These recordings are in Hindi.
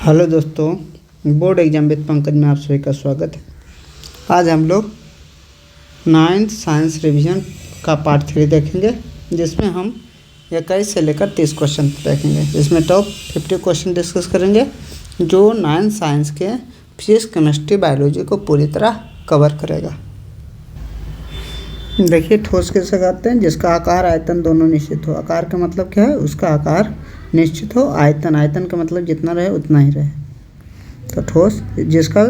हेलो दोस्तों, बोर्ड एग्जाम विद पंकज में आप सभी का स्वागत है। आज हम लोग 9th साइंस रिवीजन का पार्ट 3 देखेंगे, जिसमें हम 21 से लेकर 30 क्वेश्चन देखेंगे। इसमें टॉप 50 क्वेश्चन डिस्कस करेंगे जो 9th साइंस के फिजिक्स, केमिस्ट्री, बायोलॉजी को पूरी तरह कवर करेगा। देखिए, ठोस कैसे कहते हैं? जिसका आकार आयतन दोनों निश्चित हो। आकार का मतलब क्या है? उसका आकार निश्चित हो। आयतन का मतलब जितना रहे उतना ही रहे। तो ठोस जिसका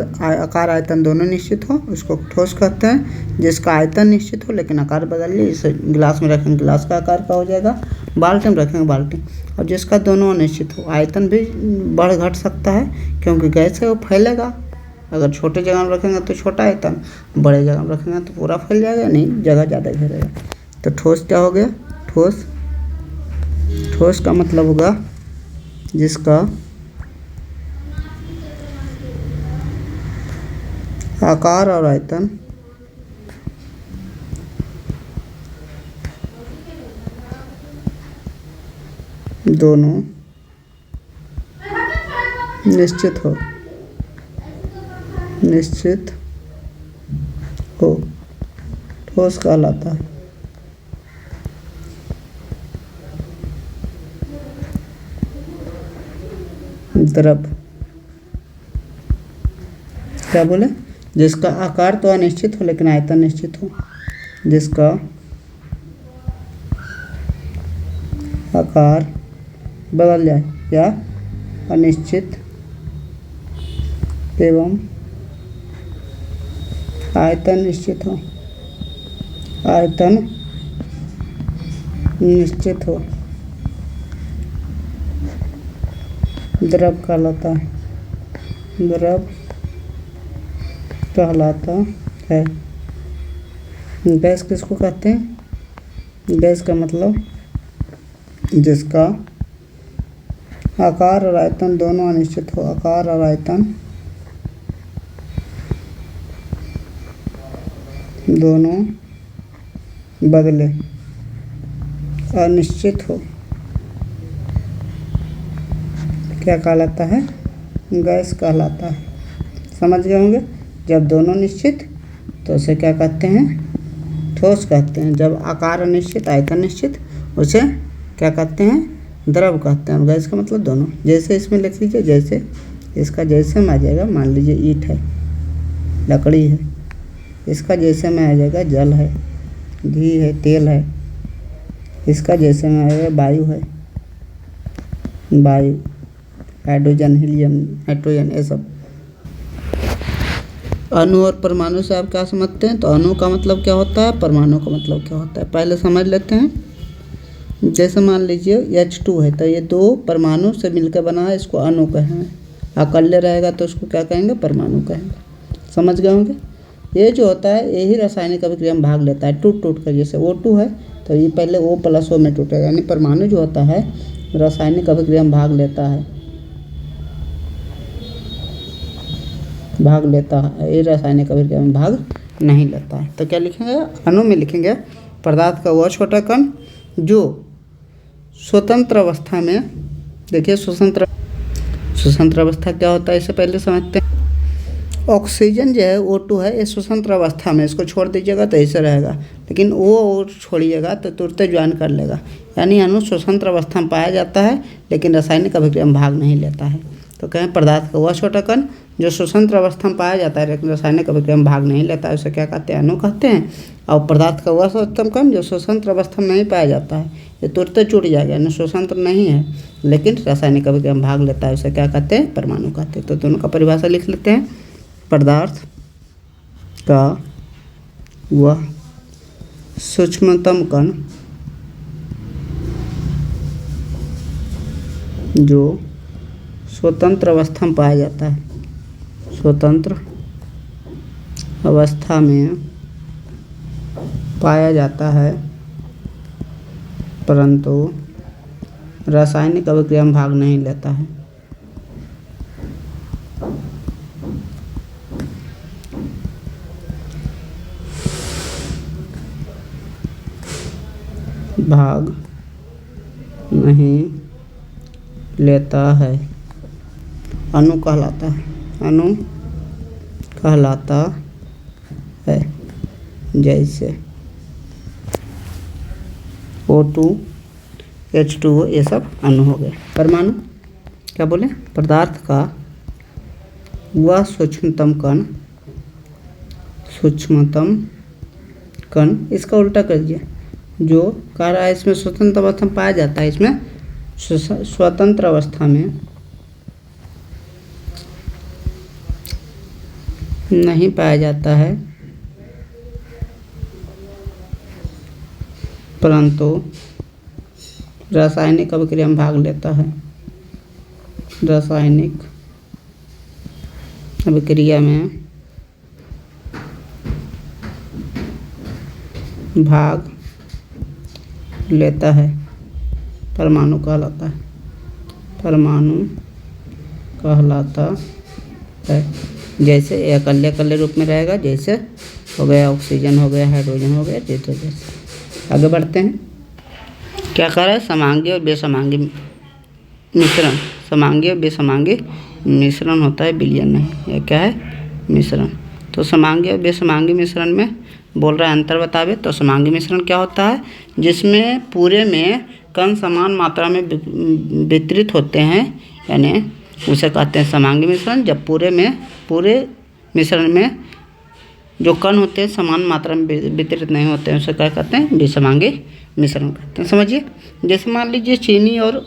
आकार आयतन दोनों निश्चित हो उसको ठोस कहते हैं। जिसका आयतन निश्चित हो लेकिन आकार बदल लिए, इसे गिलास में रखेंगे गिलास का आकार का हो जाएगा, बाल्टी में रखेंगे बाल्टी। और जिसका दोनों अनिश्चित हो, आयतन भी बढ़ घट सकता है क्योंकि गैस है, वो फैलेगा। अगर छोटे जगह में रखेंगे तो छोटा आयतन, बड़े जगह में रखेंगे तो पूरा फैल जाएगा, नहीं जगह ज़्यादा घेरेगा। तो ठोस क्या हो गया? ठोस का मतलब होगा जिसका आकार और आयतन दोनों निश्चित हो ठोस कहलाता है। द्रव क्या बोले? जिसका आकार तो अनिश्चित हो लेकिन आयतन निश्चित हो। जिसका आकार बदल जाए या अनिश्चित एवं आयतन निश्चित हो। द्रव कहलाता है। गैस किसको कहते हैं? गैस का मतलब जिसका आकार और आयतन दोनों अनिश्चित हो। आकार और आयतन दोनों बदले, अनिश्चित हो, क्या कहलाता है? गैस कहलाता है। समझ गए होंगे? जब दोनों निश्चित तो उसे क्या कहते हैं? ठोस कहते हैं। जब आकार अनिश्चित, आयतन निश्चित, उसे क्या कहते हैं? द्रव कहते हैं। गैस का मतलब दोनों। जैसे इसमें लिख लीजिए, जैसे इसका जैसे में आ जाएगा, मान लीजिए ईंट है, लकड़ी है, इसका जैसे में आ जाएगा जल है, घी है, तेल है। इसका जैसे में आएगा वायु है, हाइड्रोजन, हीलियम, नाइट्रोजन, ये सब। अणु और परमाणु से आप क्या समझते हैं? तो अणु का मतलब क्या होता है, परमाणु का मतलब क्या होता है, पहले समझ लेते हैं। जैसे मान लीजिए H2 है, तो ये दो परमाणु से मिलकर बना है, इसको अणु कहेंगे। अकेले रहेगा तो उसको क्या कहेंगे? परमाणु कहेंगे। समझ गए होंगे? ये जो होता है यही रासायनिक अभिक्रिया में भाग लेता है, टूट कर। जैसे O2 है तो ये पहले O+O में टूटेगा, यानी परमाणु जो होता है रासायनिक अभिक्रिया में भाग लेता है, ये रासायनिक अभिक्रिया में भाग नहीं लेता है। तो क्या लिखेंगे? अणु में लिखेंगे पदार्थ का वह छोटा कण जो स्वतंत्र अवस्था में, देखिए स्वतंत्र अवस्था क्या होता है इसे पहले समझते हैं। ऑक्सीजन जो है O2 है, ये स्वतंत्र अवस्था में, इसको छोड़ दीजिएगा तो ऐसे रहेगा, लेकिन वो छोड़िएगा तो तुरंत ज्वाइन कर लेगा। यानी अणु स्वतंत्र अवस्था में पाया जाता है लेकिन रासायनिक अभिक्रिया में भाग नहीं लेता है। तो कहें पदार्थ का वह छोटा कण जो स्वतंत्र अवस्था में पाया जाता है लेकिन रासायनिक अभिक्रिया में भाग नहीं लेता है, उसे क्या कहते हैं? अणु कहते हैं। और पदार्थ का वह स्वतंत्र कण जो स्वतंत्र अवस्था में नहीं पाया जाता है, ये तुरंत छूट जाएगा, यानी स्वतंत्र नहीं है लेकिन रासायनिक अभिक्रिया में भाग लेता है, उसे क्या कहते हैं? परमाणु कहते हैं। तो दोनों का परिभाषा लिख लेते हैं। पदार्थ का वह सूक्ष्मतम कण जो स्वतंत्र अवस्था में पाया जाता है, स्वतंत्र अवस्था में पाया जाता है परंतु रासायनिक अभिक्रिया में भाग नहीं लेता है। भाग नहीं लेता है। अणु कहलाता है, अणु कहलाता है। जैसे O2 H2O ये सब अणु हो गए। परमाणु क्या बोले, पदार्थ का वह सूक्ष्मतम कण, इसका उल्टा कर दिया, जो कह रहा है इसमें स्वतंत्र अवस्था में पाया जाता है, इसमें स्वतंत्र अवस्था में नहीं पाया जाता है, परंतु रासायनिक अभिक्रिया में भाग लेता है, रासायनिक अभिक्रिया में भाग लेता है, परमाणु कहलाता है, परमाणु कहलाता है। जैसे अकेले अकेले रूप में रहेगा, जैसे हो गया ऑक्सीजन, हो गया हाइड्रोजन, हो गया जैसे। आगे बढ़ते हैं, क्या कह रहा है, समांगी और बेसमांगी मिश्रण, समांगी और बेसमांगी मिश्रण होता है, विलयन नहीं, यह क्या है, मिश्रण। तो समांगी और बेसमांगी मिश्रण में बोल रहा है अंतर बतावे। तो समांगी मिश्रण क्या होता है, जिसमें पूरे में कण समान मात्रा में वितरित होते हैं, यानी उसे कहते हैं समांगी मिश्रण। जब पूरे मिश्रण में जो कण होते हैं समान मात्रा में वितरित नहीं होते हैं, उसे क्या कहते हैं, विसमांगी मिश्रण कहते हैं। समझिए, जैसे मान लीजिए चीनी और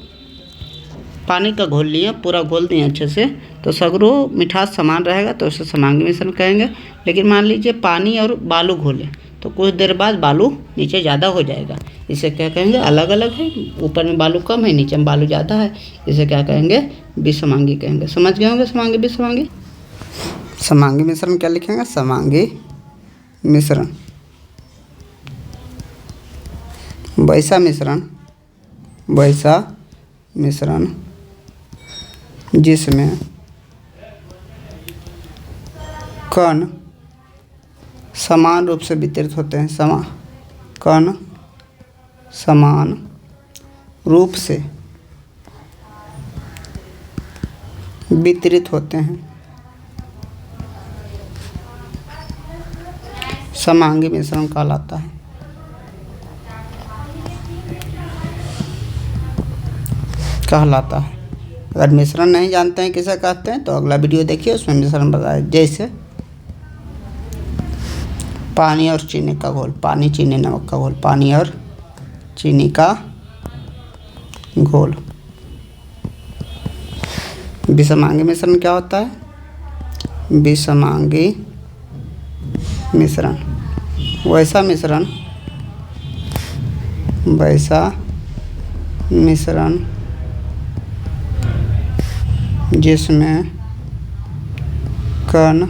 पानी का घोल लिया, पूरा घोल दिए अच्छे से, तो सगरो मिठास समान रहेगा, तो उसे समांगी मिश्रण कहेंगे। लेकिन मान लीजिए पानी और बालू घोले, तो कुछ देर बाद बालू नीचे ज़्यादा हो जाएगा, इसे क्या कहेंगे, अलग अलग है, ऊपर में बालू कम है, नीचे में बालू ज़्यादा है, इसे क्या कहेंगे, विसमांगी कहेंगे। समझ गए होंगे समांगी विसमांगी। समांगी मिश्रण क्या लिखेंगे, समांगी मिश्रण। वैसा मिश्रण जिसमें कण समान रूप से वितरित होते हैं, कण समान रूप से वितरित होते हैं, समांगी मिश्रण कहलाता है। अगर मिश्रण नहीं जानते हैं किसे कहते हैं, तो अगला वीडियो देखिए, उसमें मिश्रण बताया। जैसे पानी और चीनी का घोल, पानी चीनी नमक का घोल, पानी और चीनी का घोल। विसमांगी मिश्रण क्या होता है, विसमांगी मिश्रण वैसा मिश्रण जिसमें कण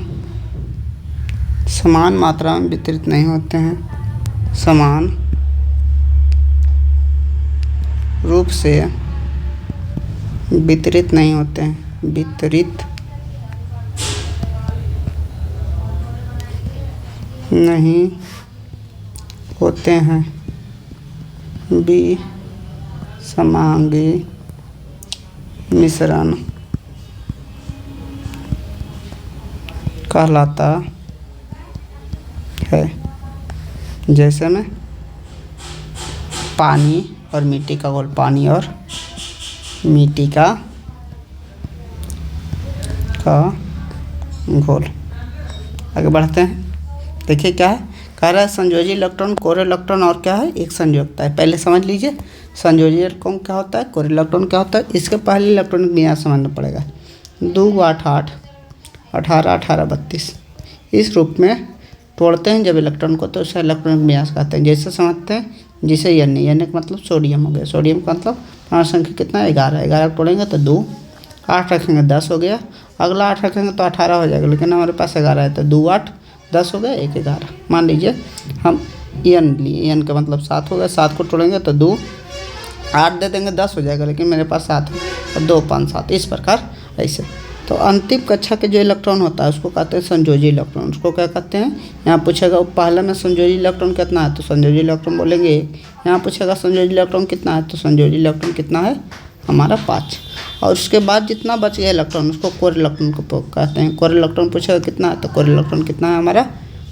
समान मात्रा में वितरित नहीं होते हैं, समान रूप से वितरित नहीं होते हैं, वितरित नहीं होते हैं, विसमांगी मिश्रण कहलाता है। जैसे में पानी और मिट्टी का घोल, पानी और मिट्टी का घोल। आगे बढ़ते हैं, देखिए क्या है, कह रहा है संयोजी इलेक्ट्रॉन, कोरे इलेक्ट्रॉन और क्या है, एक संयोजकता है। पहले समझ लीजिए संयोजी इलेक्ट्रॉन क्या होता है, कोरे इलेक्ट्रॉन क्या होता है। इसके पहले इलेक्ट्रॉनिक विन्यास समझना पड़ेगा। 2 8 8 18 18 32 इस रूप में तोड़ते हैं जब इलेक्ट्रॉन को, तो उसे इलेक्ट्रॉनिक विन्यास कहते हैं। जैसे समझते हैं, जिसे एन का मतलब सोडियम हो गया, सोडियम का मतलब परमाणु संख्या कितना है, 11, 11 तोड़ेंगे तो 2, 8 रखेंगे 10 हो गया, अगला 8 रखेंगे तो 18 हो जाएगा, लेकिन हमारे पास 11 है, तो 2 8 10 हो गया, 1 11। मान लीजिए हम एन लिए, एन का मतलब 7 हो गया, 7 को तोड़ेंगे तो 2 8 दे देंगे 10 हो जाएगा, लेकिन मेरे पास 7 है, और 2 5 7, इस प्रकार ऐसे। तो अंतिम कक्षा के जो इलेक्ट्रॉन होता है उसको कहते हैं संयोजी इलेक्ट्रॉन। उसको क्या कहते हैं, यहाँ पूछेगा पहले में संयोजी इलेक्ट्रॉन कितना है, तो संयोजी इलेक्ट्रॉन बोलेंगे 1। यहाँ पूछेगा संयोजी इलेक्ट्रॉन कितना है, तो संयोजी इलेक्ट्रॉन कितना है हमारा 5। और उसके बाद जितना बच गया इलेक्ट्रॉन उसको कोर इलेक्ट्रॉन को कहते हैं। कोर इलेक्ट्रॉन पूछेगा कितना है, तो कोर इलेक्ट्रॉन कितना है हमारा,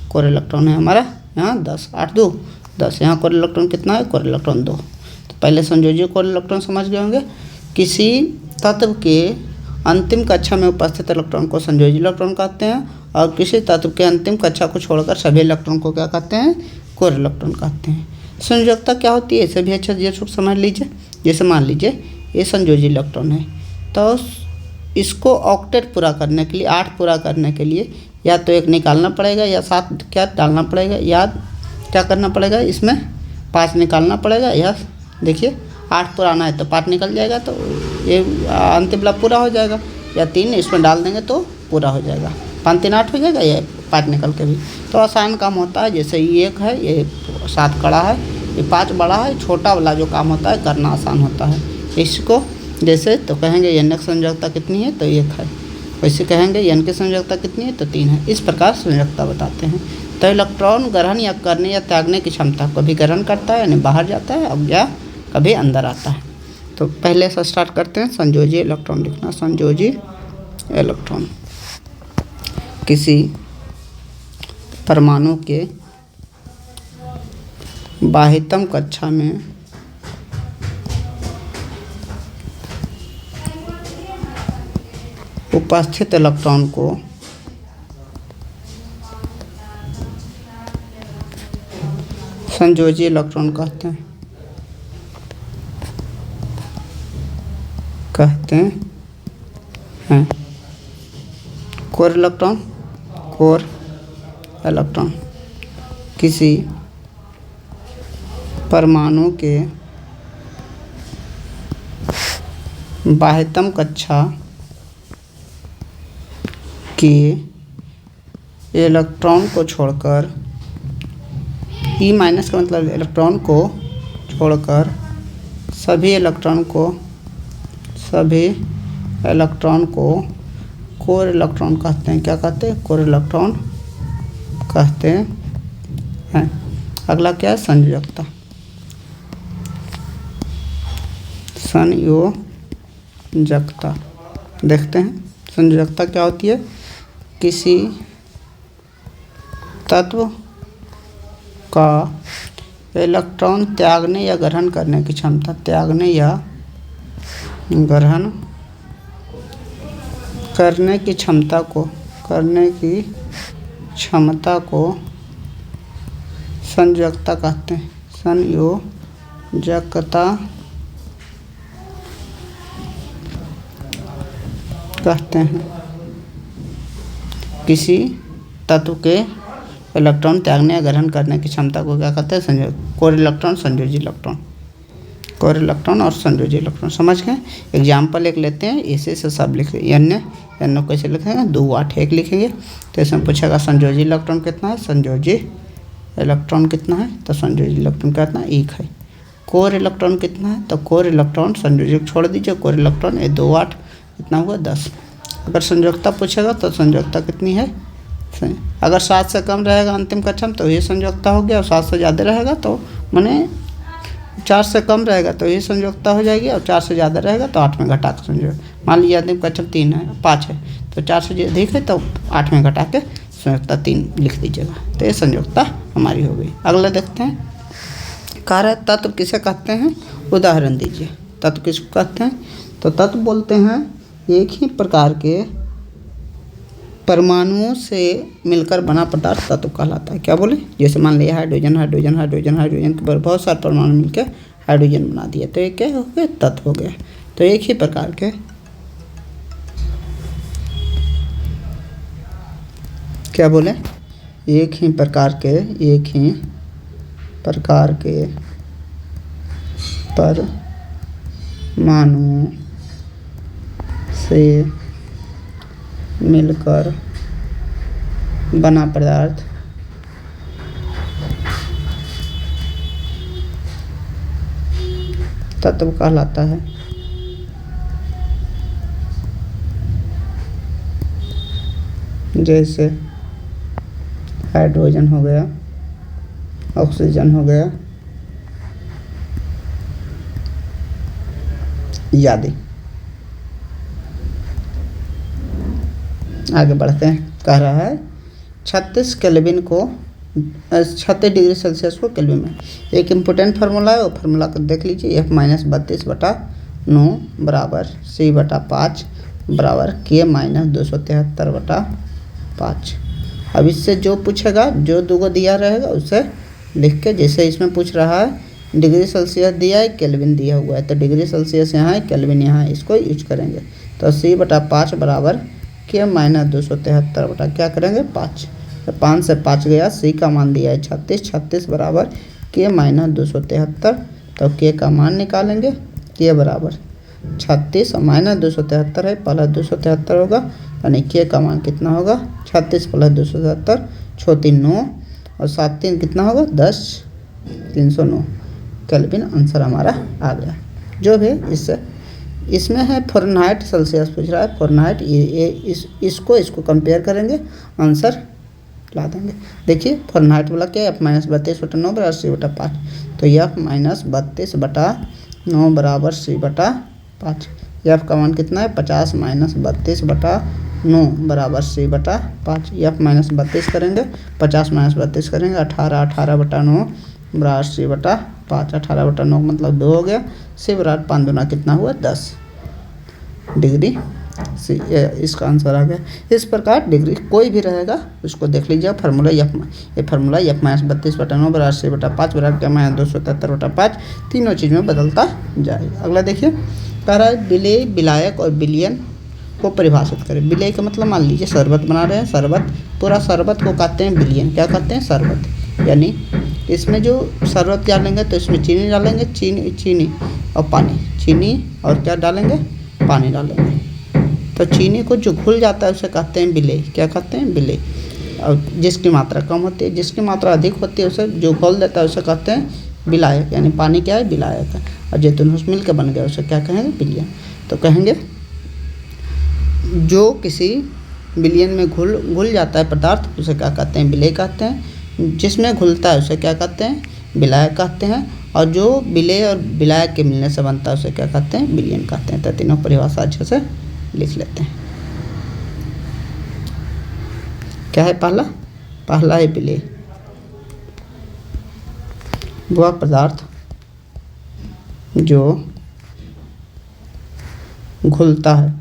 कोर इलेक्ट्रॉन है हमारा यहाँ 10, 8 2 10। यहाँ कोर इलेक्ट्रॉन कितना है, कोर इलेक्ट्रॉन 2। तो पहले संयोजी कोर इलेक्ट्रॉन समझ गए होंगे। किसी तत्व के अंतिम कक्षा में उपस्थित इलेक्ट्रॉन को संयोजी इलेक्ट्रॉन कहते हैं, और किसी तत्व के अंतिम कक्षा को छोड़कर सभी इलेक्ट्रॉन को क्या कहते हैं, कोर इलेक्ट्रॉन कहते हैं। संयोजकता क्या होती है, इसे भी अच्छा ये समझ लीजिए। जैसे मान लीजिए ये संयोजी इलेक्ट्रॉन है, तो इसको ऑक्टेट पूरा करने के लिए, 8 पूरा करने के लिए या तो 1 निकालना पड़ेगा या 7 क्या डालना पड़ेगा, या क्या करना पड़ेगा, इसमें 5 निकालना पड़ेगा, या देखिए 8 पुराना है तो 5 निकल जाएगा, तो ये अंतिम लाभ पूरा हो जाएगा, या 3 इसमें डाल देंगे तो पूरा हो जाएगा। 5 3 8 हो जाएगा, या 5 निकल के भी तो आसान काम होता है। जैसे ये 1 है, ये 7 कड़ा है, ये 5 बड़ा है, छोटा वाला जो काम होता है करना आसान होता है। इसको जैसे तो कहेंगे n की संयोजकता कितनी है, तो 1 है। वैसे कहेंगे n की संयोजकता कितनी है, तो 3 है। इस प्रकार संयोजकता बताते हैं। तो इलेक्ट्रॉन ग्रहण या करने या त्यागने की क्षमता, कभी ग्रहण करता है यानी बाहर जाता है, और या कभी अंदर आता है। तो पहले से स्टार्ट करते हैं संयोजी इलेक्ट्रॉन लिखना। संयोजी इलेक्ट्रॉन किसी परमाणु के बाह्यतम कक्षा में उपस्थित इलेक्ट्रॉन को संयोजी इलेक्ट्रॉन कहते हैं। कोर इलेक्ट्रॉन किसी परमाणु के बाह्यतम कक्षा के इलेक्ट्रॉन को छोड़कर, ई माइनस का मतलब इलेक्ट्रॉन को छोड़कर सभी इलेक्ट्रॉन को कोर इलेक्ट्रॉन कहते हैं। क्या कहते हैं, कोर इलेक्ट्रॉन कहते हैं। अगला क्या है, संयोजकता। संयोजकता देखते हैं। संयोजकता क्या होती है, किसी तत्व का इलेक्ट्रॉन त्यागने या ग्रहण करने की क्षमता, त्यागने या ग्रहण करने की क्षमता को संयोजकता कहते हैं। संयोजकता कहते हैं किसी तत्व के इलेक्ट्रॉन त्यागने या ग्रहण करने की क्षमता को क्या कहते हैं, कोर इलेक्ट्रॉन, संयोजी इलेक्ट्रॉन। कोर इलेक्ट्रॉन और संयोजी इलेक्ट्रॉन समझ गए। एग्जाम्पल एक लेते हैं, इसी से सब लिख एन कैसे लिखेंगे, 2 8 1 लिखेंगे। तो इसमें पूछेगा संयोजी इलेक्ट्रॉन कितना है, संयोजी इलेक्ट्रॉन कितना है, तो संयोजी इलेक्ट्रॉन कितना 1 है। कोर इलेक्ट्रॉन कितना है, तो कोर इलेक्ट्रॉन, संयोजी छोड़ दीजिए, कोर इलेक्ट्रॉन ये 2 8 कितना हुआ 10। अगर संयोजकता पूछेगा तो संयोजकता कितनी है, अगर 7 से कम रहेगा अंतिम कक्षा में तो ये संयोजकता हो गया, और 7 से ज़्यादा रहेगा तो माने 4 से कम रहेगा तो ये संयोजकता हो जाएगी, और 4 से ज़्यादा रहेगा तो 8 में घटा के संयोग। मान लीजिए अंतिम कक्षा 3 है 5 है, तो 4 से अधिक है तो 8 में घटा के संयोजकता 3 लिख दीजिएगा। तो ये संयोजकता हमारी हो गई। अगला देखते हैं, कह रहा है तत्व किसे कहते हैं, उदाहरण दीजिए। तत्व किसको कहते हैं, तो तत्व बोलते हैं एक ही प्रकार के परमाणुओं से मिलकर बना पदार्थ तत्व कहलाता है। क्या बोले, जैसे मान लिया हाइड्रोजन के बहुत सारे परमाणु मिलकर हाइड्रोजन बना दिया, तो ये क्या हो गया, तत्व हो गया। तो एक ही प्रकार के क्या बोले, एक ही प्रकार के परमाणुओं से मिलकर बना पदार्थ तत्व कहलाता है। जैसे हाइड्रोजन हो गया, ऑक्सीजन हो गया आदि। आगे बढ़ते हैं। कह रहा है 36 केल्विन को 36 डिग्री सेल्सियस को केल्विन में। एक इम्पोर्टेंट फार्मूला है, वो फार्मूला को देख लीजिए। F-32/9 बराबर C/5 बराबर K-273/5। अब इससे जो पूछेगा, जो दो दिया रहेगा उसे लिख के, जैसे इसमें पूछ रहा है डिग्री सेल्सियस दिया है, केल्विन दिया हुआ है, तो डिग्री सेल्सियस यहाँ है, केल्विन यहाँ है, इसको यूज करेंगे। तो C/5 बराबर K-273 क्या करेंगे 5। तो 5 से 5 गया, C का मान दिया है 36, 36 बराबर K-273। तो K का मान निकालेंगे, K बराबर 36 और -273 है, पहला 273 होगा, यानी K का मान कितना होगा 36 + 273 6 3 9 और 7 3 कितना होगा 10 309 केल्विन आंसर हमारा आ गया। जो भी इसमें है फ़ारेनहाइट सेल्सियस पूछ रहा है, फ़ारेनहाइट, ये इसको कंपेयर करेंगे, आंसर ला देंगे। देखिए फ़ारेनहाइट वाला क्या है, F-32/9 बराबर C/5। तो F-32/9 बराबर C/5। F का मान कितना है 50 -32/9 बराबर C/5। F-32 करेंगे, 50 -32 करेंगे, 18 18/9 बराबर C/5। 18/9 मतलब 2 हो गया। C बराबर 5 दूना कितना हुआ 10 डिग्री। इसका आंसर आ गया। इस प्रकार डिग्री कोई भी रहेगा उसको देख लीजिए। फार्मूला ये फार्मूला F-32/9 बराबर C/5 बराबर K-273/5 तीनों चीज़ में बदलता जाएगा। अगला देखिए, कह रहा है विलेय, विलायक और विलयन को परिभाषित करें। विलेय का मतलब मान लीजिए शरबत बना रहे हैं, शरबत, पूरा शरबत को कहते हैं विलयन। क्या कहते हैं शरबत, यानी इसमें जो शरबत डालेंगे तो इसमें चीनी डालेंगे, चीनी और पानी, चीनी और क्या डालेंगे पानी डालेंगे, तो चीनी को जो घुल जाता है उसे कहते हैं विलेय। क्या कहते हैं विलेय। और जिसकी मात्रा कम होती है, जिसकी मात्रा अधिक होती है उसे जो घोल देता है उसे कहते हैं विलायक, यानी पानी क्या है विलायक है। और जैतून रस मिल के बन गया उसे क्या कहेंगे विलयन। तो कहेंगे जो किसी विलयन में घुल जाता है पदार्थ उसे क्या कहते हैं विलेय कहते हैं। जिसमें घुलता है उसे क्या कहते हैं विलायक कहते हैं। और जो विलेय और विलायक के मिलने से बनता है उसे क्या कहते हैं विलयन कहते हैं। तो तीनों परिभाषा अच्छे से लिख लेते हैं। क्या है पहला है विलेय, वह पदार्थ जो घुलता है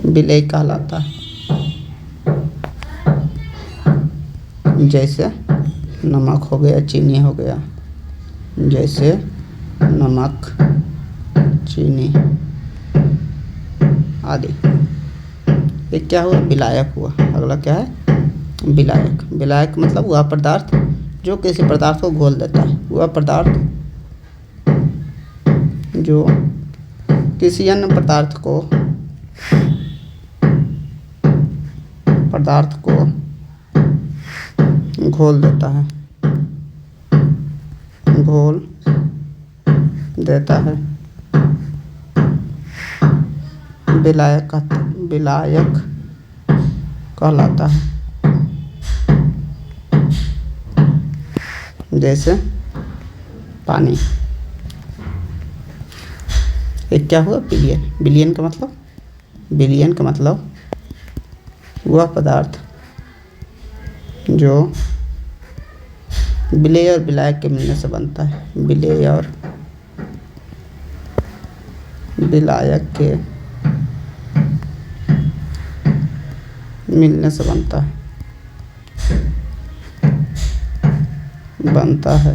विलेय कहलाता है। जैसे नमक हो गया, चीनी हो गया, जैसे नमक, चीनी आदि, ये क्या हुआ विलायक हुआ। अगला क्या है विलायक। विलायक मतलब वह पदार्थ जो किसी पदार्थ को घोल देता है, वह पदार्थ जो किसी अन्य पदार्थ को घोल देता है, घोल देता है, विलायक कहलाता है। जैसे पानी, एक क्या हुआ विलयन। विलयन का मतलब वह पदार्थ जो विलेय और विलायक के मिलने से बनता है, विलेय और विलायक के मिलने से बनता है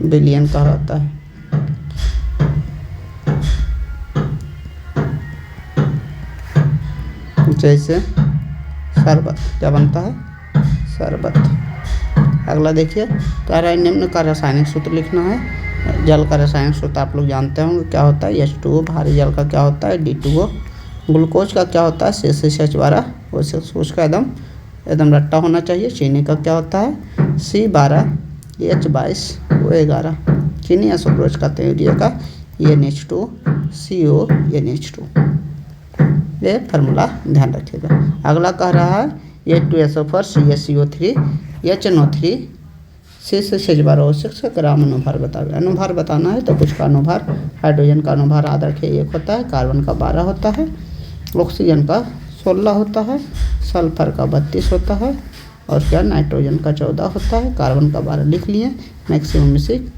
विलयन कहलाता है। जैसे शरबत, क्या बनता है शरबत। अगला देखिए, कह रहा है निम्न का रासायनिक सूत्र लिखना है। जल का रासायनिक सूत्र आप लोग जानते होंगे, क्या होता है H2O। भारी जल का क्या होता है D2O। ग्लूकोज का क्या होता है CH12, उसका एकदम रट्टा होना चाहिए। चीनी का क्या होता है C12H22O11। चीनी या सुक्रोज कहते हैं यूरिया का NH2CONH2। ये फार्मूला ध्यान रखिएगा। अगला कह रहा है H2SO4 CaCO3 HNO3 C12O6 ग्राम अनुभार बतावे। अनुभार बताना है तो कुछ का अनुभार, हाइड्रोजन का अनुभार याद रखिए 1 होता है, कार्बन का 12 होता है, ऑक्सीजन का 16 होता है, सल्फर का 32 होता है, और क्या नाइट्रोजन का 14 होता है, कार्बन का 12 लिख लिए। मैक्सिमम बेसिक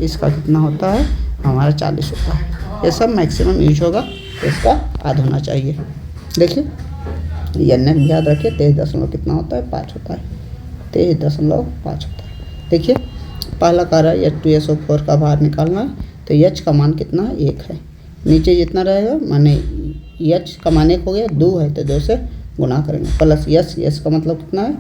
इसका कितना होता है हमारा 40 होता है। ये सब मैक्सिमम यूज होगा, इसका आधा होना चाहिए। देखिए एन याद रखिए, 23 कितना होता है 5 होता है, 23.5 होता है। देखिए पहला कार्य H2SO4 का बाहर निकालना है, तो H का मान कितना है 1 है, नीचे जितना रहेगा माने H का मान 1 हो गया, 2 है तो 2 से गुना करेंगे, प्लस S का मतलब कितना है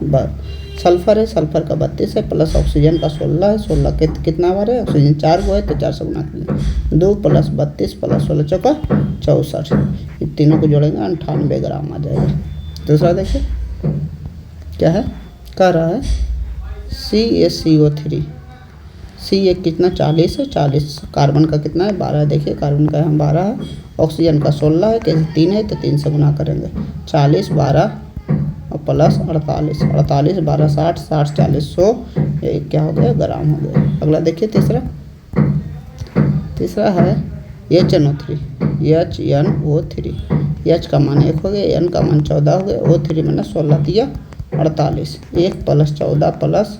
सल्फर है, सल्फर का 32 है, प्लस ऑक्सीजन का 16 है, 16 के कितना बार है, ऑक्सीजन 4 को है तो 4 से गुना करेंगे, 2 + 32 + 16 चौका 64, ये तीनों को जोड़ेंगे 98 ग्राम आ जाएगा। दूसरा देखिए क्या है, कह रहा है CaCO3, C1 कितना 40 है, 40 कार्बन का कितना है 12 है, देखिए कार्बन का यहाँ 12 है, ऑक्सीजन का 16 है, कैसे 3 है तो 3 से गुना करेंगे, 40 12 और प्लस 48, 48 12 60, 60 40 100, ये क्या हो गया ग्राम हो गया। अगला देखिए तीसरा है HNO3, H का मान 1 हो गया, N का मान 14 हो गया, O3 मैंने 16 दिया 48, 1 + 14 +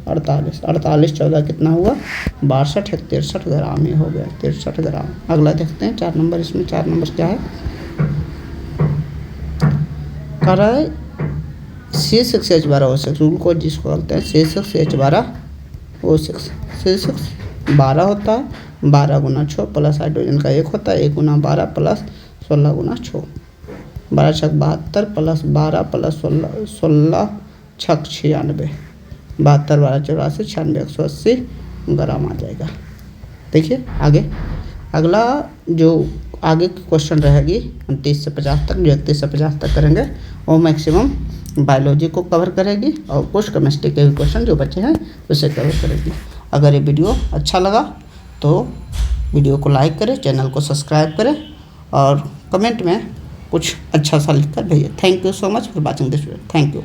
48, 48 14 कितना हुआ 62, 63 ग्राम ये हो गया 63 ग्राम। अगला देखते हैं 4 नंबर, इसमें 4 नंबर क्या है, कह रहा है C6H12O6 रूल को जिसको बोलते हैं C6H12O6, C6 12 होता है, 12 × 6 प्लस हाइड्रोजन का 1 होता है, 1 × 12 प्लस 16 × 6, 12 × 72 प्लस 12 प्लस 16 6 96, 72 12 84 96 180 ग्राम आ जाएगा। देखिए आगे अगला जो आगे की क्वेश्चन रहेगी 29 से 50 तक, जो 31 से 50 तक करेंगे वो मैक्सिमम बायोलॉजी को कवर करेगी, और कुछ केमिस्ट्री के भी क्वेश्चन जो बच्चे हैं उसे कवर करेगी। अगर ये वीडियो अच्छा लगा तो वीडियो को लाइक करें, चैनल को सब्सक्राइब करें, और कमेंट में कुछ अच्छा सा लिख कर भेजिए। Thank you so much for watching this video. Thank you.